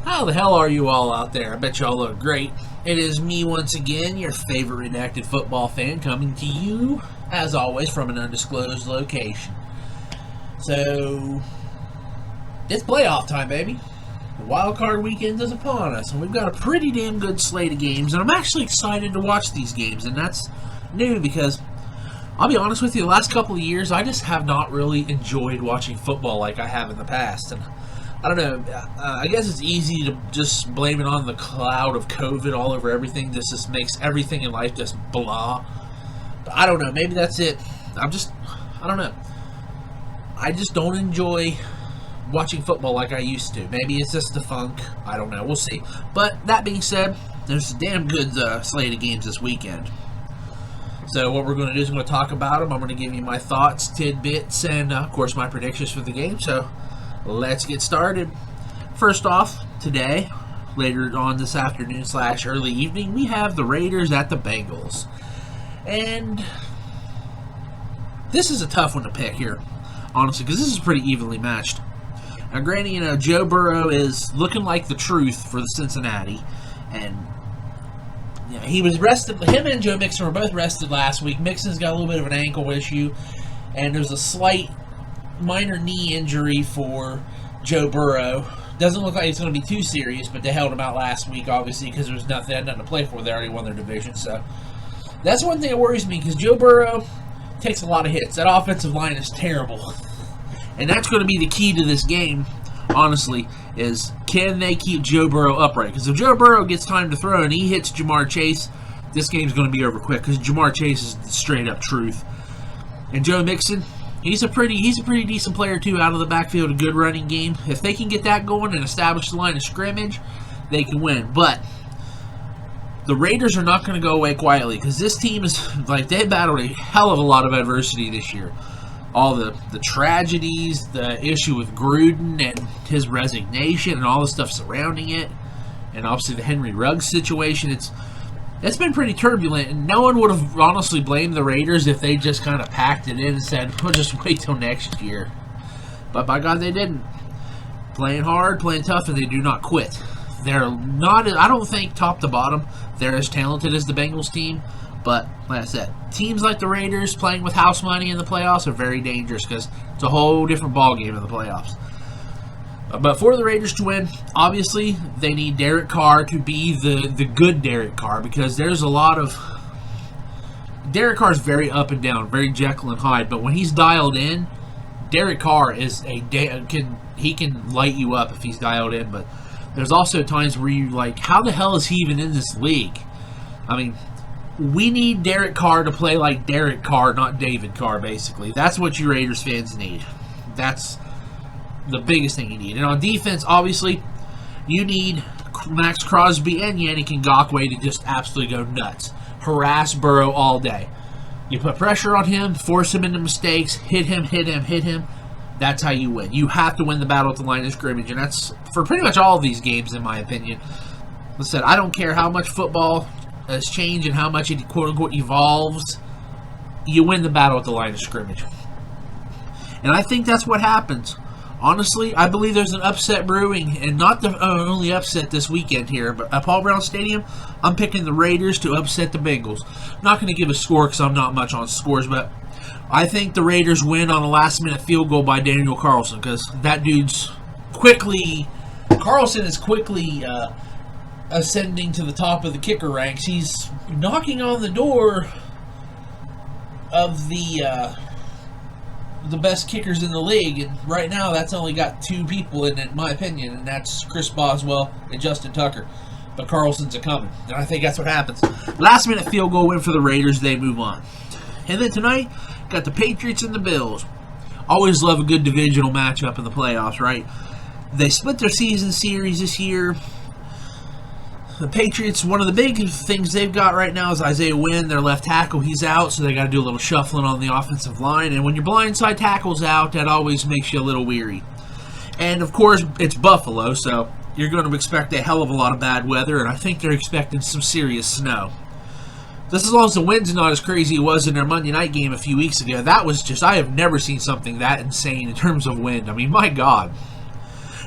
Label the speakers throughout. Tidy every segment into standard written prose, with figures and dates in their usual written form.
Speaker 1: How the hell are you all out there? I bet you all look great. It is me once again, your favorite redacted football fan, coming to you, as always, from an undisclosed location. So, it's playoff time, baby. The Wildcard weekend is upon us, and we've got a pretty damn good slate of games, and I'm actually excited to watch these games, and that's new because, I'll be honest with you, the last couple of years, I just have not really enjoyed watching football like I have in the past, and I don't know, I guess it's easy to just blame it on the cloud of COVID all over everything. This just makes everything in life just blah. But I don't know, maybe that's it. I don't know. I just don't enjoy watching football like I used to. Maybe it's just the funk. I don't know. We'll see. But that being said, there's a damn good slate of games this weekend. So what we're going to do is I'm going to talk about them. I'm going to give you my thoughts, tidbits, and of course my predictions for the game. So let's get started. First off, today, later on this afternoon / early evening, we have the Raiders at the Bengals. And this is a tough one to pick here, honestly, because this is pretty evenly matched. Now, granted, Joe Burrow is looking like the truth for the Cincinnati, and he was rested. Him and Joe Mixon were both rested last week. Mixon's got a little bit of an ankle issue, and there's a slight minor knee injury for Joe Burrow. Doesn't look like it's going to be too serious, but they held him out last week, obviously, because they had nothing to play for. They already won their division, so that's one thing that worries me, because Joe Burrow takes a lot of hits. That offensive line is terrible, and that's going to be the key to this game, honestly, is can they keep Joe Burrow upright? Because if Joe Burrow gets time to throw and he hits Jamar Chase, this game's going to be over quick, because Jamar Chase is the straight-up truth. And Joe Mixon, he's a pretty decent player, too, out of the backfield, a good running game. If they can get that going and establish the line of scrimmage, they can win. But the Raiders are not going to go away quietly, because this team is, they've battled a hell of a lot of adversity this year. All the tragedies, the issue with Gruden and his resignation and all the stuff surrounding it, and obviously the Henry Ruggs situation, it's been pretty turbulent, and no one would have honestly blamed the Raiders if they just kind of packed it in and said, we'll just wait till next year. But by God, they didn't. Playing hard, playing tough, and they do not quit. They're not, I don't think, top to bottom, they're as talented as the Bengals team. But, like I said, teams like the Raiders playing with house money in the playoffs are very dangerous because it's a whole different ballgame in the playoffs. But for the Raiders to win, obviously, they need Derek Carr to be the good Derek Carr, because there's a lot of... Derek Carr is very up and down, very Jekyll and Hyde, but when he's dialed in, Derek Carr is he can light you up if he's dialed in, but there's also times where you're like, how the hell is he even in this league? I mean, we need Derek Carr to play like Derek Carr, not David Carr, basically. That's what you Raiders fans need. That's the biggest thing you need. And on defense, obviously, you need Max Crosby and Yannick Ngakoue to just absolutely go nuts. Harass Burrow all day. You put pressure on him, force him into mistakes, hit him. That's how you win. You have to win the battle at the line of scrimmage, and that's for pretty much all of these games, in my opinion. Like I said, I don't care how much football has changed and how much it quote-unquote evolves. You win the battle at the line of scrimmage. And I think that's what happens. Honestly, I believe there's an upset brewing, and not the only upset this weekend here, but at Paul Brown Stadium, I'm picking the Raiders to upset the Bengals. I'm not going to give a score because I'm not much on scores, but I think the Raiders win on a last-minute field goal by Daniel Carlson, because that dude's Carlson is quickly ascending to the top of the kicker ranks. He's knocking on the door of the best kickers in the league, and right now that's only got two people in it, in my opinion, and that's Chris Boswell and Justin Tucker. But Carlson's a coming, and I think that's what happens. Last minute field goal win for the Raiders, they move on. And then tonight, got the Patriots and the Bills. Always love a good divisional matchup in the playoffs, right? They split their season series this year. The Patriots, one of the big things they've got right now is Isaiah Wynn, their left tackle. He's out, so they got to do a little shuffling on the offensive line. And when your blindside tackle's out, that always makes you a little weary. And, of course, it's Buffalo, so you're going to expect a hell of a lot of bad weather, and I think they're expecting some serious snow. Just as long as the wind's not as crazy as it was in their Monday night game a few weeks ago, that was just, I have never seen something that insane in terms of wind. I mean, my God.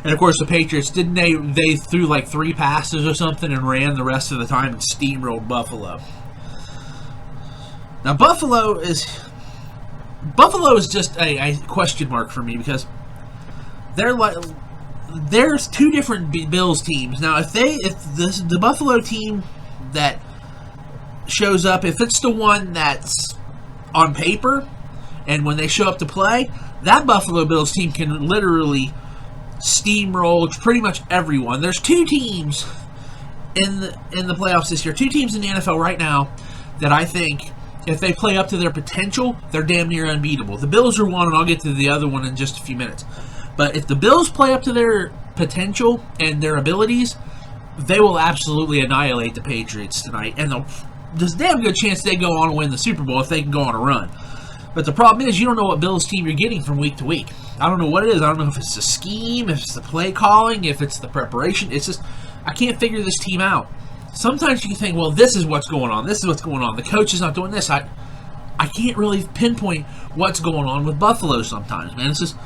Speaker 1: And of course, the Patriots, didn't they threw like 3 passes or something and ran the rest of the time and steamrolled Buffalo. Now, Buffalo is just a question mark for me because there's 2 different Bills teams. Now, if the Buffalo team that shows up, if it's the one that's on paper, and when they show up to play, that Buffalo Bills team can literally steamroll pretty much everyone. There's 2 teams in the playoffs this year, 2 teams in the NFL right now that I think, if they play up to their potential, they're damn near unbeatable. The Bills are one, and I'll get to the other one in just a few minutes. But if the Bills play up to their potential and their abilities, they will absolutely annihilate the Patriots tonight. And there's a damn good chance they go on and win the Super Bowl if they can go on a run. But the problem is, you don't know what Bills team you're getting from week to week. I don't know what it is. I don't know if it's the scheme, if it's the play calling, if it's the preparation. It's just, I can't figure this team out. Sometimes you think, well, this is what's going on. This is what's going on. The coach is not doing this. I can't really pinpoint what's going on with Buffalo sometimes, man. It's just,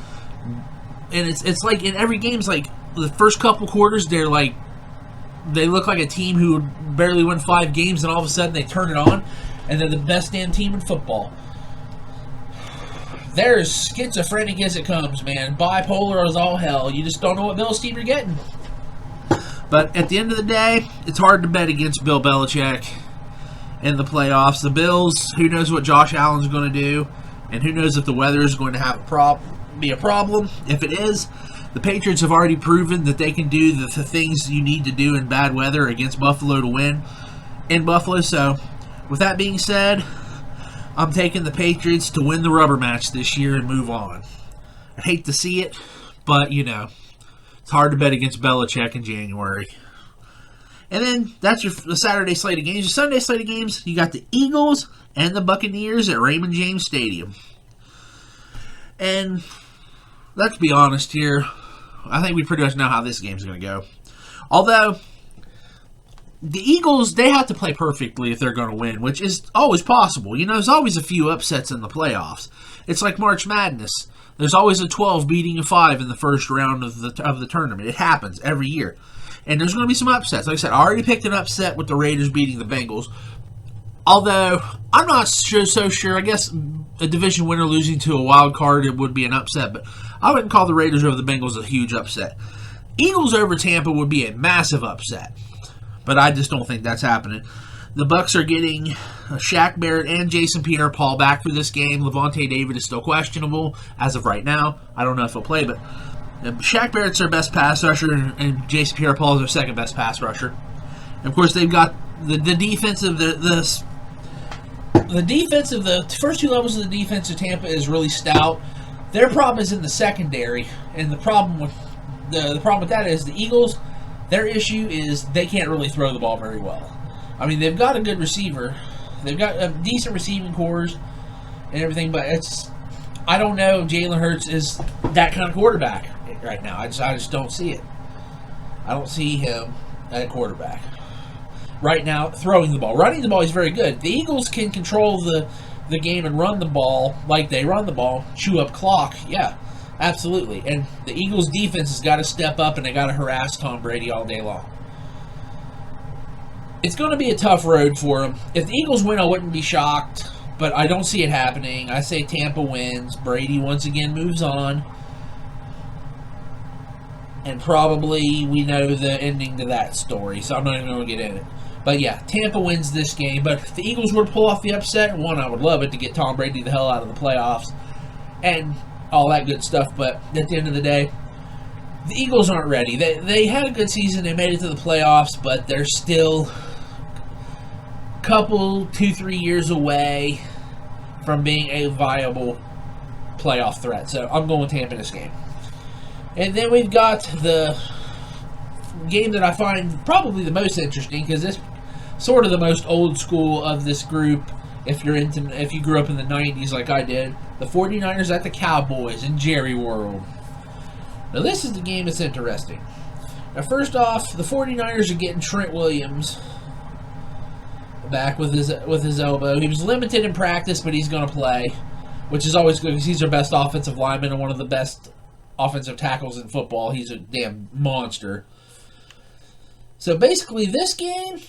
Speaker 1: and it's like in every game, it's like the first couple quarters, they look like a team who would barely win 5 games, and all of a sudden they turn it on, and they're the best damn team in football. They're as schizophrenic as it comes, man. Bipolar as all hell. You just don't know what Bills team you're getting. But at the end of the day, it's hard to bet against Bill Belichick in the playoffs. The Bills, who knows what Josh Allen's going to do, and who knows if the weather is going to be a problem. If it is, the Patriots have already proven that they can do the things you need to do in bad weather against Buffalo to win in Buffalo. So, with that being said, I'm taking the Patriots to win the rubber match this year and move on. I hate to see it, but, it's hard to bet against Belichick in January. And then, that's your Saturday slate of games. Your Sunday slate of games, you got the Eagles and the Buccaneers at Raymond James Stadium. And let's be honest here, I think we pretty much know how this game's going to go. Although, the Eagles, they have to play perfectly if they're going to win, which is always possible. There's always a few upsets in the playoffs. It's like March Madness. There's always a 12 beating a 5 in the first round of the tournament. It happens every year. And there's going to be some upsets. Like I said, I already picked an upset with the Raiders beating the Bengals. Although, I'm not so sure. I guess a division winner losing to a wild card, it would be an upset. But I wouldn't call the Raiders over the Bengals a huge upset. Eagles over Tampa would be a massive upset. But I just don't think that's happening. The Bucs are getting Shaq Barrett and Jason Pierre-Paul back for this game. Levante David is still questionable as of right now. I don't know if he'll play, but Shaq Barrett's their best pass rusher, and Jason Pierre-Paul is their second best pass rusher. And of course, they've got the defense of the defense of the first 2 levels of the defense of Tampa is really stout. Their problem is in the secondary, and the problem with that is the Eagles. Their issue is they can't really throw the ball very well. I mean, they've got a good receiver. They've got decent receiving cores and everything, but I don't know if Jalen Hurts is that kind of quarterback right now. I just don't see it. I don't see him at quarterback right now throwing the ball. Running the ball is very good. The Eagles can control the game and run the ball like they run the ball, chew up clock. Yeah, absolutely. And the Eagles' defense has got to step up, and they got to harass Tom Brady all day long. It's going to be a tough road for them. If the Eagles win, I wouldn't be shocked, but I don't see it happening. I say Tampa wins. Brady once again moves on. And probably we know the ending to that story, so I'm not even going to get in it. But yeah, Tampa wins this game. But if the Eagles were to pull off the upset, one, I would love it to get Tom Brady the hell out of the playoffs and all that good stuff. But at the end of the day, the Eagles aren't ready. They had a good season. They made it to the playoffs, but they're still couple, 2-3 years away from being a viable playoff threat. So I'm going with Tampa in this game. And then we've got the game that I find probably the most interesting, because it's sort of the most old school of this group. If you grew up in the 90s like I did, the 49ers at the Cowboys in Jerry World. Now this is the game that's interesting. Now first off, the 49ers are getting Trent Williams back with his elbow. He was limited in practice, but he's going to play, which is always good because he's their best offensive lineman and one of the best offensive tackles in football. He's a damn monster. So basically, this game,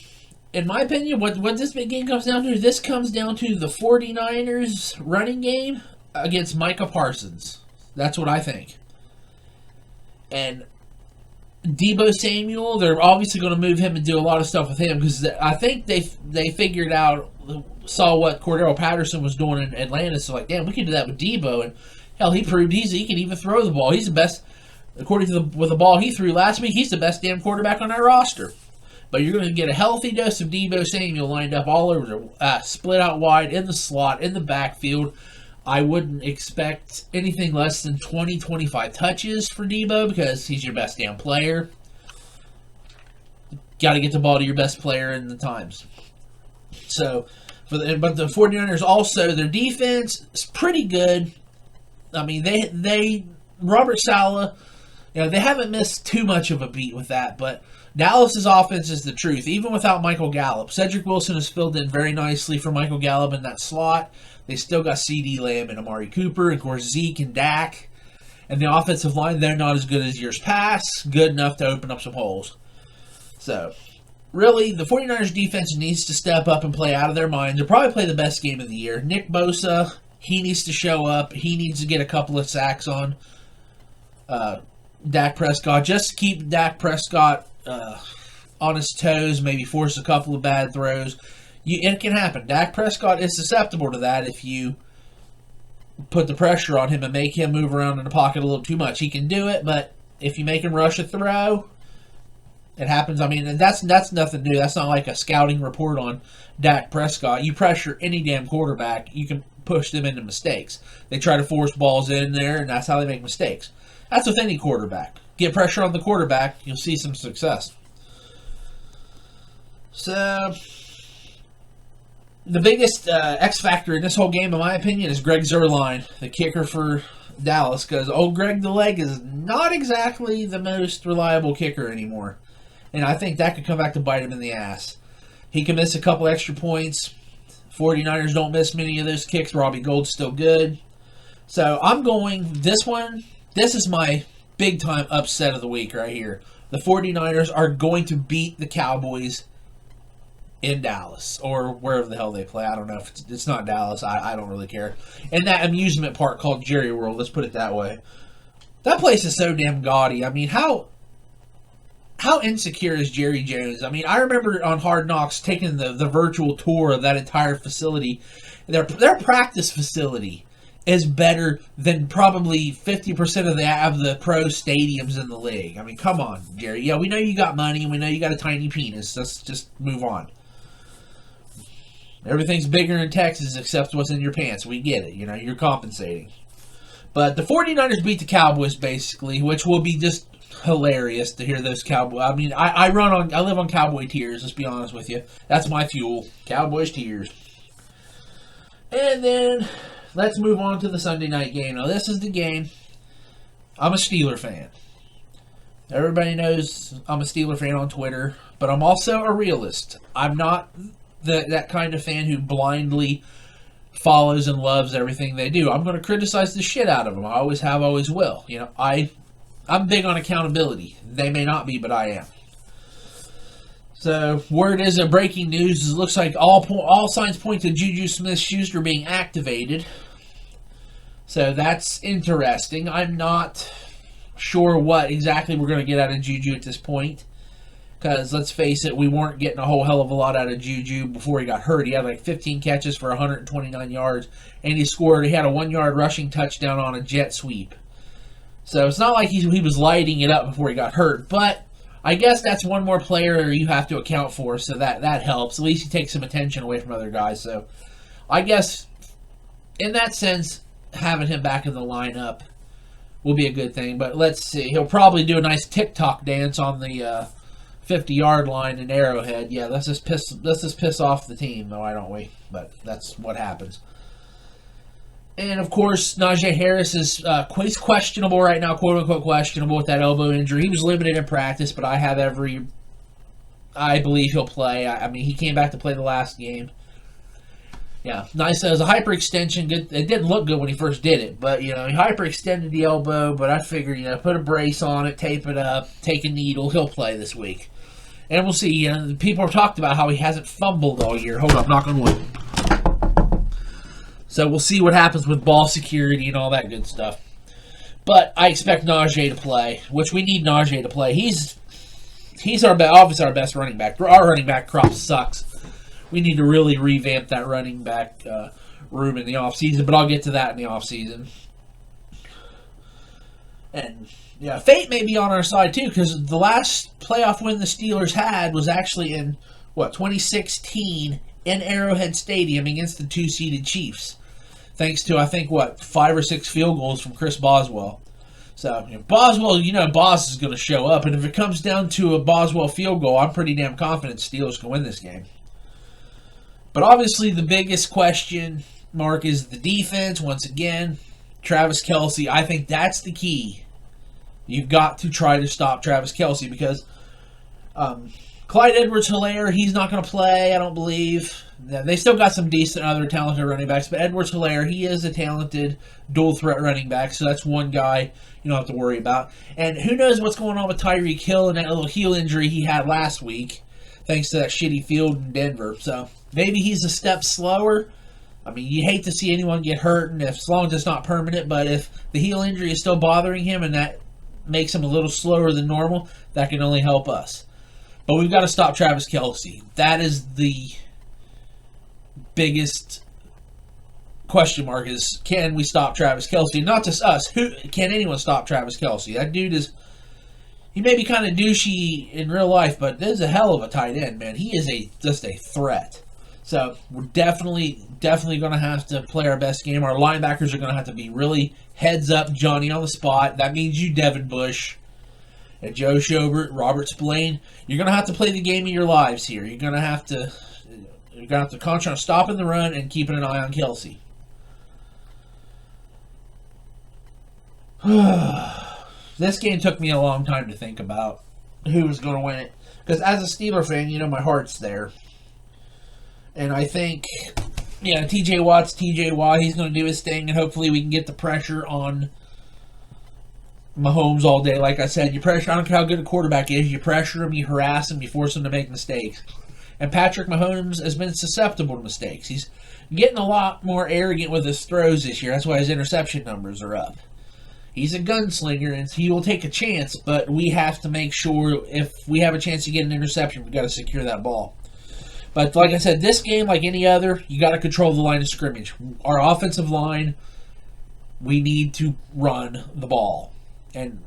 Speaker 1: in my opinion, what this big game comes down to, this comes down to the 49ers running game against Micah Parsons. That's what I think. And Deebo Samuel, they're obviously going to move him and do a lot of stuff with him because I think they figured out, saw what Cordero Patterson was doing in Atlanta. So like, damn, we can do that with Deebo. And hell, he proved he can even throw the ball. He's the best, according to with the ball he threw last week. He's the best damn quarterback on our roster. But you're going to get a healthy dose of Deebo Samuel lined up all over, split out wide in the slot, in the backfield. I wouldn't expect anything less than 20, 25 touches for Deebo because he's your best damn player. Got to get the ball to your best player in the times. So, but the 49ers also, their defense is pretty good. I mean, they Robert Saleh, they haven't missed too much of a beat with that, but Dallas's offense is the truth. Even without Michael Gallup, Cedric Wilson has filled in very nicely for Michael Gallup in that slot. They still got CeeDee Lamb and Amari Cooper, and of course Zeke and Dak. And the offensive line, they're not as good as years past. Good enough to open up some holes. So, really, the 49ers defense needs to step up and play out of their minds. They'll probably play the best game of the year. Nick Bosa, he needs to show up. He needs to get a couple of sacks on Dak Prescott. Just to keep Dak Prescott on his toes, maybe force a couple of bad throws. It can happen. Dak Prescott is susceptible to that if you put the pressure on him and make him move around in the pocket a little too much. He can do it, but if you make him rush a throw, it happens. I mean, and that's nothing new. That's not like a scouting report on Dak Prescott. You pressure any damn quarterback, you can push them into mistakes. They try to force balls in there, and that's how they make mistakes. That's with any quarterback. Get pressure on the quarterback, you'll see some success. So, the biggest X factor in this whole game, in my opinion, is Greg Zuerlein, the kicker for Dallas, because old Greg the Leg is not exactly the most reliable kicker anymore. And I think that could come back to bite him in the ass. He can miss a couple extra points. 49ers don't miss many of those kicks. Robbie Gould's still good. So I'm going, this is my big-time upset of the week right here. The 49ers are going to beat the Cowboys in Dallas, or wherever the hell they play. I don't know if it's not Dallas. I don't really care. In that amusement park called Jerry World, let's put it that way. That place is so damn gaudy. I mean, how insecure is Jerry Jones? I mean, I remember on Hard Knocks taking the virtual tour of that entire facility. Their practice facility is better than probably 50% of the pro stadiums in the league. I mean, come on, Jerry. Yeah, we know you got money, and we know you got a tiny penis. Let's just move on. Everything's bigger in Texas except what's in your pants. We get it. You're compensating. But the 49ers beat the Cowboys, basically, which will be just hilarious to hear those Cowboys. I mean, I live on Cowboy tears, let's be honest with you. That's my fuel. Cowboys tears. And then, let's move on to the Sunday night game. Now, this is the game. I'm a Steeler fan. Everybody knows I'm a Steeler fan on Twitter, but I'm also a realist. I'm not that kind of fan who blindly follows and loves everything they do. I'm going to criticize the shit out of them. I always have, always will. I'm big on accountability. They may not be, but I am. So, word is of breaking news. It looks like all signs point to Juju Smith-Schuster being activated. So, that's interesting. I'm not sure what exactly we're going to get out of Juju at this point. Because, let's face it, we weren't getting a whole hell of a lot out of Juju before he got hurt. He had like 15 catches for 129 yards. And he had a 1-yard rushing touchdown on a jet sweep. So it's not like he was lighting it up before he got hurt. But I guess that's one more player you have to account for. So that helps. At least he takes some attention away from other guys. So I guess in that sense, having him back in the lineup will be a good thing. But let's see. He'll probably do a nice TikTok dance on the 50-yard line in Arrowhead. Yeah, let's just piss off the team, though, why don't we? But that's what happens. And, of course, Najee Harris is he's questionable right now, quote-unquote questionable with that elbow injury. He was limited in practice, but I believe he'll play. I mean, he came back to play the last game. Yeah, nice. It was a hyperextension. Good. It didn't look good when he first did it, but he hyperextended the elbow. But I figured, put a brace on it, tape it up, take a needle. He'll play this week, and we'll see. People have talked about how he hasn't fumbled all year. Hold up, knock on wood. So we'll see what happens with ball security and all that good stuff. But I expect Najee to play, which we need Najee to play. He's obviously our best running back. Our running back crop sucks. We need to really revamp that running back room in the offseason, but I'll get to that in the offseason. And, fate may be on our side, too, because the last playoff win the Steelers had was actually in, 2016 in Arrowhead Stadium against the 2-seeded Chiefs. Thanks to, I think, 5 or 6 field goals from Chris Boswell. So, Boswell, Boss is going to show up, and if it comes down to a Boswell field goal, I'm pretty damn confident Steelers can win this game. But obviously the biggest question mark is the defense. Once again, Travis Kelce. I think that's the key. You've got to try to stop Travis Kelce because Clyde Edwards-Helaire, he's not going to play, I don't believe. They still got some decent other talented running backs, but Edwards-Helaire, he is a talented dual-threat running back, so that's one guy you don't have to worry about. And who knows what's going on with Tyreek Hill and that little heel injury he had last week, thanks to that shitty field in Denver. So maybe he's a step slower. I mean, you hate to see anyone get hurt, and as long as it's not permanent, but if the heel injury is still bothering him and that makes him a little slower than normal, that can only help us. But we've got to stop Travis Kelce. That is the biggest question mark is, can we stop Travis Kelce? Not just us. Can anyone stop Travis Kelce? That dude is, he may be kind of douchey in real life, but this is a hell of a tight end, man. He is just a threat. So we're definitely going to have to play our best game. Our linebackers are going to have to be really heads up, Johnny on the spot. That means you, Devin Bush, and Joe Schobert, Robert Spillane. You're going to have to play the game of your lives here. You're going to have to concentrate on stopping the run and keeping an eye on Kelce. This game took me a long time to think about who was going to win it. Because as a Steeler fan, my heart's there. And I think, TJ Watt's TJ Watt. He's going to do his thing, and hopefully we can get the pressure on Mahomes all day. Like I said, I don't care how good a quarterback is, you pressure him, you harass him, you force him to make mistakes. And Patrick Mahomes has been susceptible to mistakes. He's getting a lot more arrogant with his throws this year. That's why his interception numbers are up. He's a gunslinger, and he will take a chance, but we have to make sure if we have a chance to get an interception, we've got to secure that ball. But like I said, this game, like any other, you got to control the line of scrimmage. Our offensive line, we need to run the ball. And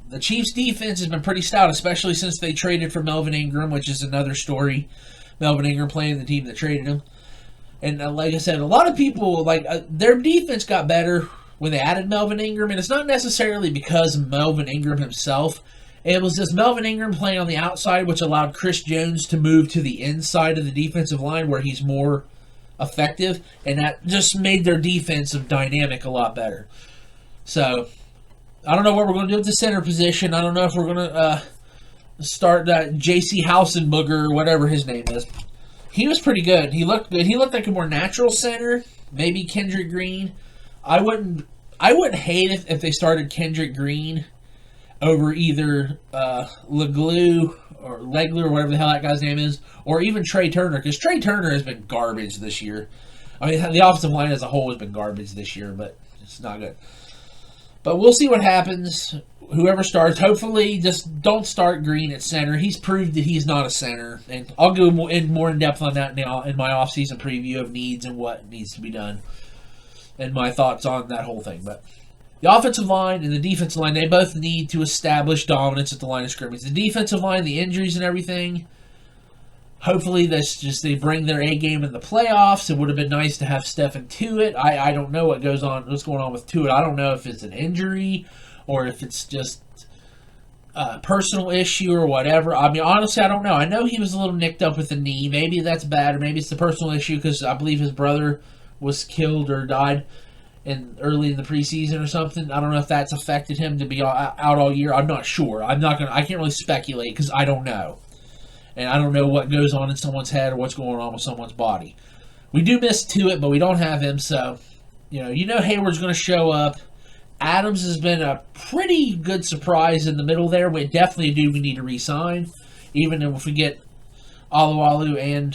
Speaker 1: the Chiefs' defense has been pretty stout, especially since they traded for Melvin Ingram, which is another story. Melvin Ingram playing the team that traded him. And like I said, a lot of people, their defense got better when they added Melvin Ingram, and it's not necessarily because of Melvin Ingram himself. It was just Melvin Ingram playing on the outside, which allowed Chris Jones to move to the inside of the defensive line where he's more effective, and that just made their defensive dynamic a lot better. So, I don't know what we're going to do with the center position. I don't know if we're going to start that J.C. Hausenbooger, whatever his name is. He was pretty good. He looked good. He looked like a more natural center, maybe Kendrick Green. I wouldn't hate if they started Kendrick Green over either Leglu or whatever the hell that guy's name is, or even Trey Turner, because Trey Turner has been garbage this year. I mean, the offensive line as a whole has been garbage this year, but it's not good. But we'll see what happens. Whoever starts, hopefully just don't start Green at center. He's proved that he's not a center, and I'll go more in depth on that now in my offseason preview of needs and what needs to be done and my thoughts on that whole thing. But the offensive line and the defensive line, they both need to establish dominance at the line of scrimmage. The defensive line, the injuries and everything, hopefully they bring their A game in the playoffs. It would have been nice to have Stephen Tuitt. I don't know what's going on with Tuitt. I don't know if it's an injury or if it's just a personal issue or whatever. I mean, honestly, I don't know. I know he was a little nicked up with the knee. Maybe that's bad, or maybe it's the personal issue because I believe his brother was killed or died early in the preseason or something. I don't know if that's affected him to be out all year. I'm not sure. I can't really speculate because I don't know. And I don't know what goes on in someone's head or what's going on with someone's body. We do miss Tuitt, but we don't have him, so Hayward's going to show up. Adams has been a pretty good surprise in the middle there. We definitely we need to re-sign, even if we get Alualu and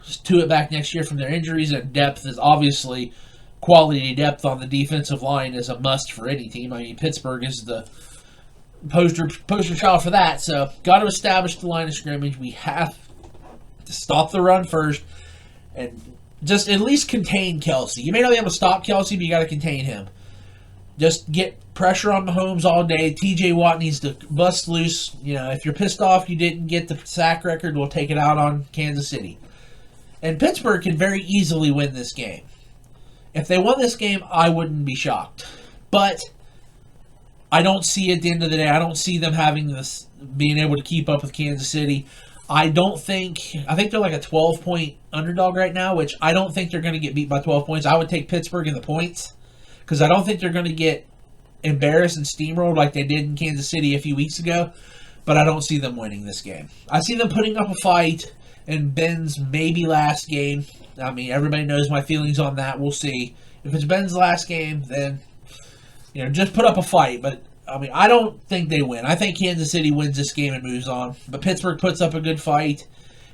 Speaker 1: Tuitt back next year from their injuries. And depth is obviously quality depth on the defensive line is a must for any team. I mean, Pittsburgh is the poster child for that. So, got to establish the line of scrimmage. We have to stop the run first and just at least contain Kelsey. You may not be able to stop Kelsey, but you got to contain him. Just get pressure on Mahomes all day. TJ Watt needs to bust loose. If you're pissed off you didn't get the sack record, we'll take it out on Kansas City. And Pittsburgh can very easily win this game. If they won this game, I wouldn't be shocked. But I don't see at the end of the day, I don't see them being able to keep up with Kansas City. I think they're like a 12-point underdog right now, which I don't think they're going to get beat by 12 points. I would take Pittsburgh in the points because I don't think they're going to get embarrassed and steamrolled like they did in Kansas City a few weeks ago, but I don't see them winning this game. I see them putting up a fight in Ben's maybe last game. I mean, everybody knows my feelings on that. We'll see. If it's Ben's last game, then just put up a fight. But I mean, I don't think they win. I think Kansas City wins this game and moves on. But Pittsburgh puts up a good fight,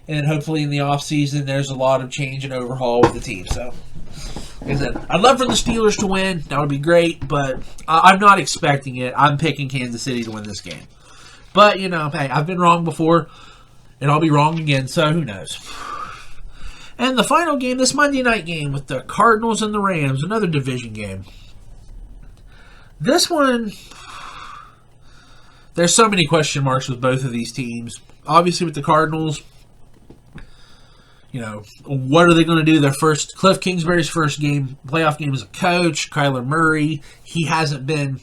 Speaker 1: and then hopefully in the offseason there's a lot of change and overhaul with the team. So, like I said, I'd love for the Steelers to win. That would be great, but I'm not expecting it. I'm picking Kansas City to win this game. But, hey, I've been wrong before, and I'll be wrong again, so who knows. And the final game, this Monday night game with the Cardinals and the Rams, another division game. This one, there's so many question marks with both of these teams. Obviously with the Cardinals, what are they going to do? Cliff Kingsbury's first playoff game as a coach. Kyler Murray, he hasn't been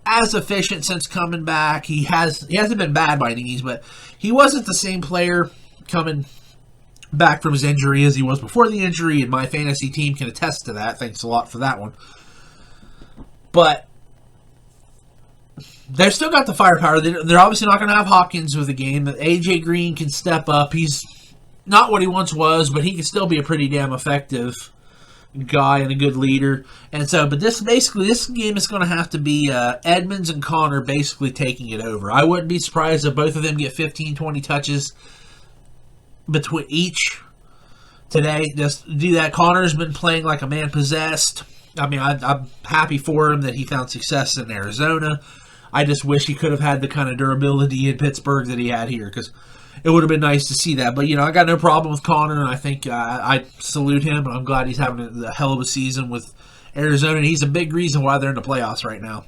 Speaker 1: as efficient since coming back. He hasn't been bad by any means, but he wasn't the same player coming back from his injury as he was before the injury, and my fantasy team can attest to that. Thanks a lot for that one. But they've still got the firepower. They're obviously not going to have Hopkins with the game. A.J. Green can step up. He's not what he once was, but he can still be a pretty damn effective guy and a good leader. And so, but this game is going to have to be Edmonds and Connor basically taking it over. I wouldn't be surprised if both of them get 15, 20 touches between each today. Just do that. Connor's been playing like a man possessed. I mean, I'm happy for him that he found success in Arizona. I just wish he could have had the kind of durability in Pittsburgh that he had here, because it would have been nice to see that. But, I got no problem with Connor, and I think I salute him, and I'm glad he's having a hell of a season with Arizona, and he's a big reason why they're in the playoffs right now.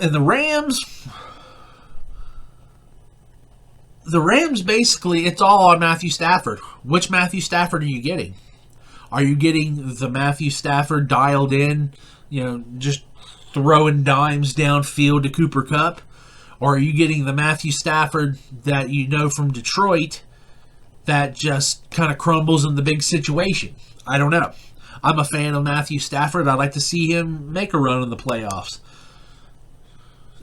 Speaker 1: And the Rams, basically, it's all on Matthew Stafford. Which Matthew Stafford are you getting? Are you getting the Matthew Stafford dialed in, just throwing dimes downfield to Cooper Kupp? Or are you getting the Matthew Stafford that you know from Detroit that just kind of crumbles in the big situation? I don't know. I'm a fan of Matthew Stafford. I'd like to see him make a run in the playoffs.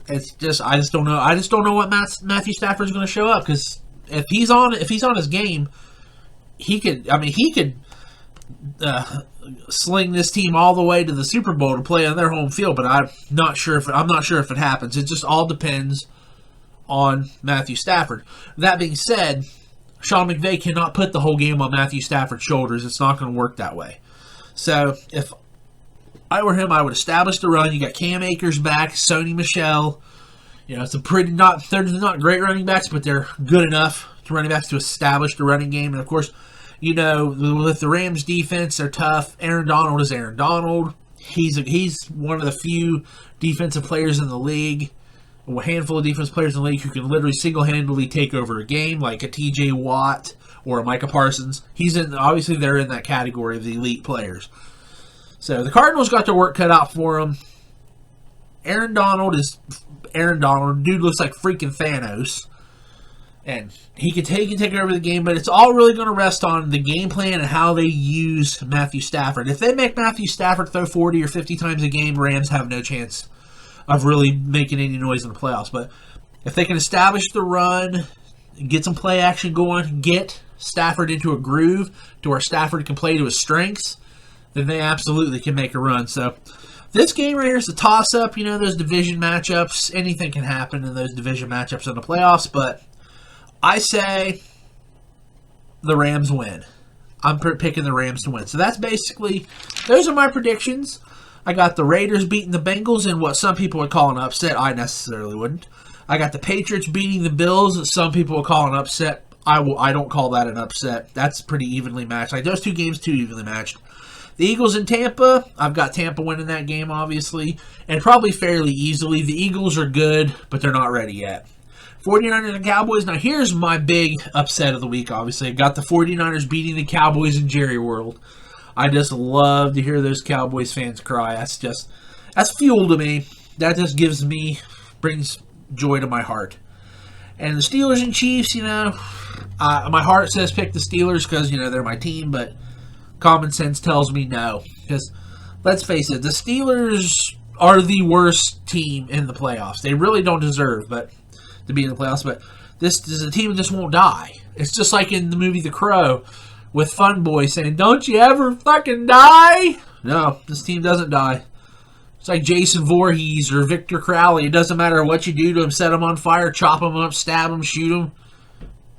Speaker 1: I just don't know. I just don't know what Matthew Stafford's going to show up, because if he's on his game, he could sling this team all the way to the Super Bowl to play on their home field. But I'm not sure if it happens. It just all depends on Matthew Stafford. That being said, Sean McVay cannot put the whole game on Matthew Stafford's shoulders. It's not going to work that way. So if I were him, I would establish the run. You got Cam Akers back, Sony Michel. It's they're not great running backs, but they're good enough to running backs to establish the running game. And of course, with the Rams defense, they're tough. Aaron Donald is Aaron Donald. He's one of the few defensive players in the league, a handful of defensive players in the league who can literally single-handedly take over a game, like a TJ Watt or a Micah Parsons. Obviously they're in that category of the elite players. So the Cardinals got their work cut out for them. Aaron Donald is Aaron Donald. Dude looks like freaking Thanos. And he can take over the game, but it's all really going to rest on the game plan and how they use Matthew Stafford. If they make Matthew Stafford throw 40 or 50 times a game, Rams have no chance of really making any noise in the playoffs. But if they can establish the run get some play action going, get Stafford into a groove to where Stafford can play to his strengths, then they absolutely can make a run. So this game right here is a toss-up. You know, those division matchups, anything can happen in those division matchups in the playoffs, but I say the Rams win. I'm picking the Rams to win. So that's basically, those are my predictions. I got the Raiders beating the Bengals in what some people would call an upset. I necessarily wouldn't. I got the Patriots beating the Bills that some people would call an upset. I don't call that an upset. That's pretty evenly matched. Like, those two games, too evenly matched. The Eagles in Tampa, I've got Tampa winning that game, obviously, and probably fairly easily. The Eagles are good, but they're not ready yet. 49ers and Cowboys. Now, here's my big upset of the week, obviously. I got the 49ers beating the Cowboys in Jerry World. I just love to hear those Cowboys fans cry. That's fuel to me. That just brings joy to my heart. And the Steelers and Chiefs, you know, my heart says pick the Steelers because, you know, they're my team, but common sense tells me no. Because, let's face it, the Steelers are the worst team in the playoffs. They really don't deserve to be in the playoffs, but this is a team that just won't die. It's just like in the movie The Crow with Fun Boy saying, "Don't you ever fucking die?" No, this team doesn't die. It's like Jason Voorhees or Victor Crowley. It doesn't matter what you do to them, set them on fire, chop them up, stab them, shoot them.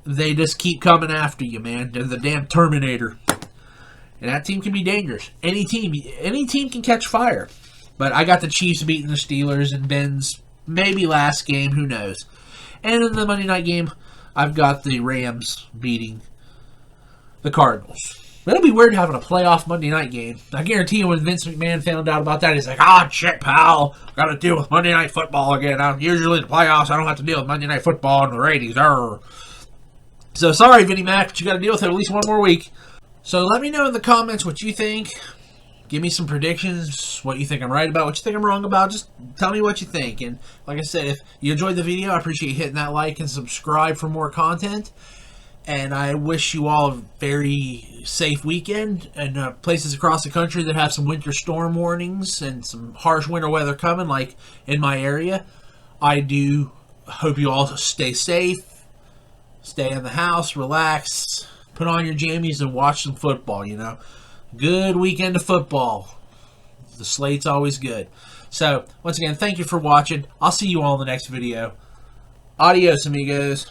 Speaker 1: They just keep coming after you, man. They're the damn Terminator. And that team can be dangerous. Any team can catch fire. But I got the Chiefs beating the Steelers in Ben's maybe last game, who knows. And in the Monday night game, I've got the Rams beating the Cardinals. It'll be weird having a playoff Monday night game. I guarantee you when Vince McMahon found out about that, he's like, shit, pal. Got to deal with Monday Night Football again. Usually in the playoffs, I don't have to deal with Monday Night Football and the ratings. Arr. So sorry, Vinnie Mac, but you got to deal with it at least one more week. So let me know in the comments what you think. Give me some predictions, what you think I'm right about, what you think I'm wrong about. Just tell me what you think. And like I said, if you enjoyed the video, I appreciate you hitting that like and subscribe for more content. And I wish you all a very safe weekend. And places across the country that have some winter storm warnings and some harsh winter weather coming, like in my area, I do hope you all stay safe, stay in the house, relax, put on your jammies, and watch some football, you know. Good weekend of football. The slate's always good. So, once again, thank you for watching. I'll see you all in the next video. Adios, amigos.